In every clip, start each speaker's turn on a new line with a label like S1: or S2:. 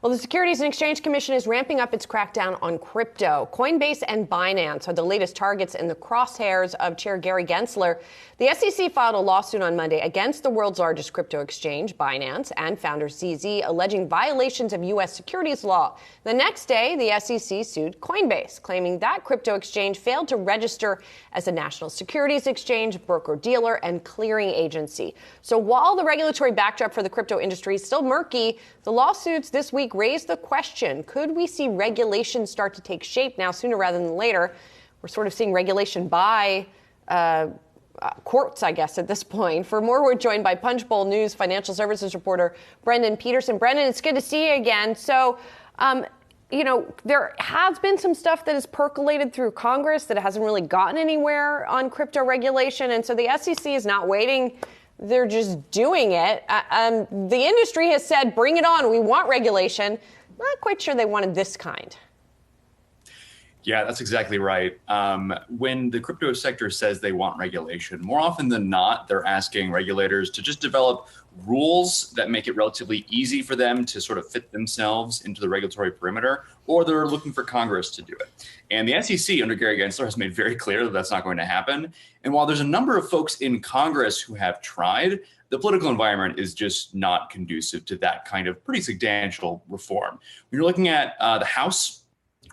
S1: Well, the Securities and Exchange Commission is ramping up its crackdown on crypto. Coinbase and Binance are the latest targets in the crosshairs of Chair Gary Gensler. The SEC filed a lawsuit on Monday against the world's largest crypto exchange, Binance, and founder CZ, alleging violations of U.S. securities law. The next day, the SEC sued Coinbase, claiming that crypto exchange failed to register as a national securities exchange, broker-dealer, and clearing agency. So while the regulatory backdrop for the crypto industry is still murky, the lawsuits this week raised the question, could we see regulation start to take shape now sooner rather than later? We're sort of seeing regulation by courts, I guess, at this point. For more, we're joined by Punchbowl News financial services reporter Brendan Pedersen. Brendan, it's good to see you again. So, there has been some stuff that has percolated through Congress that hasn't really gotten anywhere on crypto regulation. And so the SEC is not waiting. They're just doing it. The industry has said, bring it on. We want regulation. Not quite sure they wanted this kind.
S2: Yeah, that's exactly right. When the crypto sector says they want regulation, more often than not, they're asking regulators to just develop rules that make it relatively easy for them to sort of fit themselves into the regulatory perimeter, or they're looking for Congress to do it. And the SEC under Gary Gensler has made very clear that that's not going to happen. And while there's a number of folks in Congress who have tried, the political environment is just not conducive to that kind of pretty substantial reform. When you're looking at the House,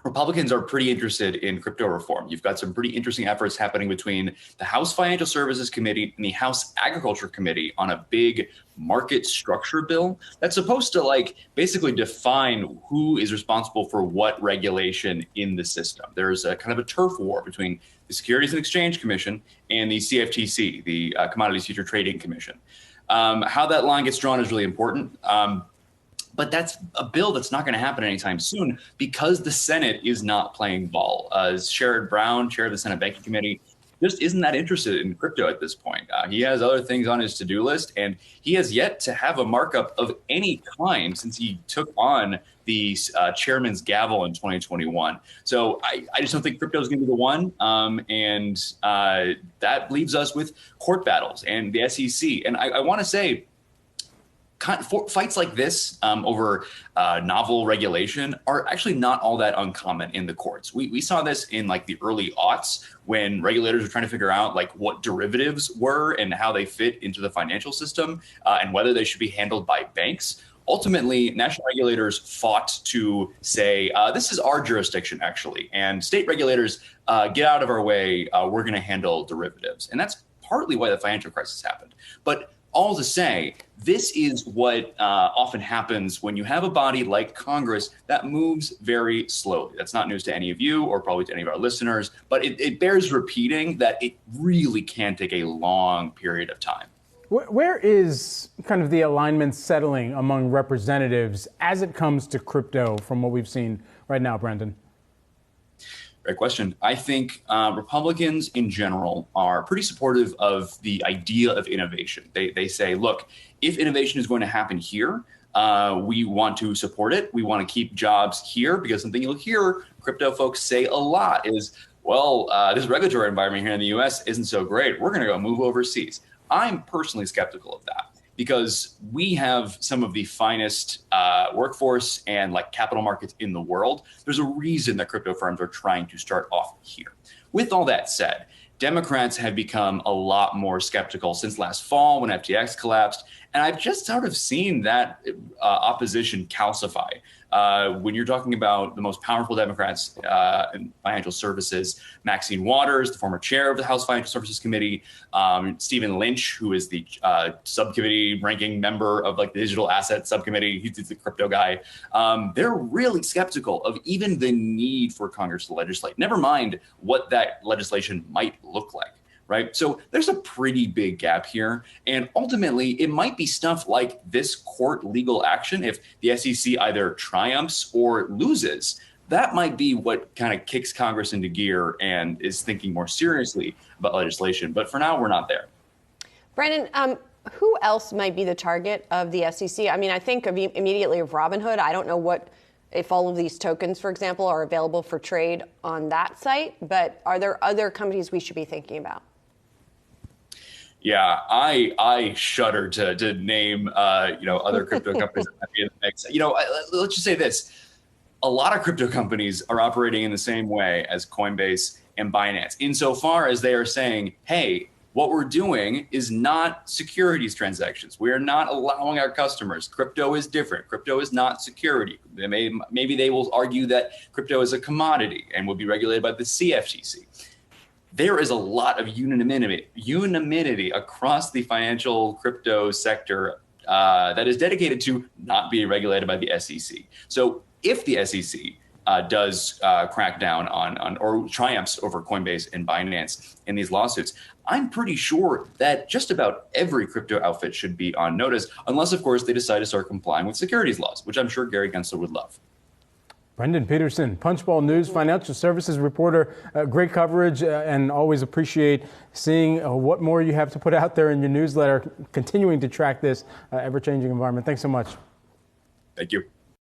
S2: Republicans are pretty interested in crypto reform. You've got some pretty interesting efforts happening between the House Financial Services Committee and the House Agriculture Committee on a big market structure bill that's supposed to basically define who is responsible for what regulation in the system. There's a kind of a turf war between the Securities and Exchange Commission and the CFTC, the Commodities Future Trading Commission. How that line gets drawn is really important. But that's a bill that's not going to happen anytime soon because the Senate is not playing ball. Sherrod Brown, chair of the Senate Banking Committee, just isn't that interested in crypto at this point. He has other things on his to-do list, and he has yet to have a markup of any kind since he took on the chairman's gavel in 2021. So I just don't think crypto is going to be the one. And that leaves us with court battles and the SEC. And I want to say, fights like this over novel regulation are actually not all that uncommon in the courts. We saw this in the early aughts when regulators were trying to figure out what derivatives were and how they fit into the financial system and whether they should be handled by banks. Ultimately, national regulators fought to say, this is our jurisdiction, actually, and state regulators, get out of our way. We're going to handle derivatives. And that's partly why the financial crisis happened. But all to say, this is what often happens when you have a body like Congress that moves very slowly. That's not news to any of you or probably to any of our listeners, but it bears repeating that it really can take a long period of time.
S3: Where is kind of the alignment settling among representatives as it comes to crypto from what we've seen right now, Brendan?
S2: Great question. I think Republicans in general are pretty supportive of the idea of innovation. They say, look, if innovation is going to happen here, we want to support it. We want to keep jobs here because something you'll hear crypto folks say a lot is, this regulatory environment here in the U.S. isn't so great. We're going to go move overseas. I'm personally skeptical of that because we have some of the finest workforce and capital markets in the world. There's a reason that crypto firms are trying to start off here. With all that said, Democrats have become a lot more skeptical since last fall when FTX collapsed. And I've just sort of seen that opposition calcify. When you're talking about the most powerful Democrats in financial services, Maxine Waters, the former chair of the House Financial Services Committee, Stephen Lynch, who is the subcommittee ranking member of the digital asset subcommittee, he's the crypto guy. They're really skeptical of even the need for Congress to legislate, never mind what that legislation might look like. Right. So there's a pretty big gap here. And ultimately, it might be stuff like this court legal action. If the SEC either triumphs or loses, that might be what kind of kicks Congress into gear and is thinking more seriously about legislation. But for now, we're not there.
S1: Brendan, who else might be the target of the SEC? I mean, I think immediately of Robinhood. I don't know if all of these tokens, for example, are available for trade on that site. But are there other companies we should be thinking about?
S2: Yeah, I shudder to name other crypto companies that might be in the mix. Let's just say this: a lot of crypto companies are operating in the same way as Coinbase and Binance, insofar as they are saying, "Hey, what we're doing is not securities transactions. We are not allowing our customers. Crypto is different. Crypto is not security." Maybe they will argue that crypto is a commodity and will be regulated by the CFTC. There is a lot of unanimity across the financial crypto sector that is dedicated to not being regulated by the SEC. So if the SEC does crack down on or triumphs over Coinbase and Binance in these lawsuits, I'm pretty sure that just about every crypto outfit should be on notice, unless, of course, they decide to start complying with securities laws, which I'm sure Gary Gensler would love.
S3: Brendan Pedersen, Punchbowl News financial services reporter. Great coverage and always appreciate seeing what more you have to put out there in your newsletter, continuing to track this ever-changing environment. Thanks so much.
S2: Thank you.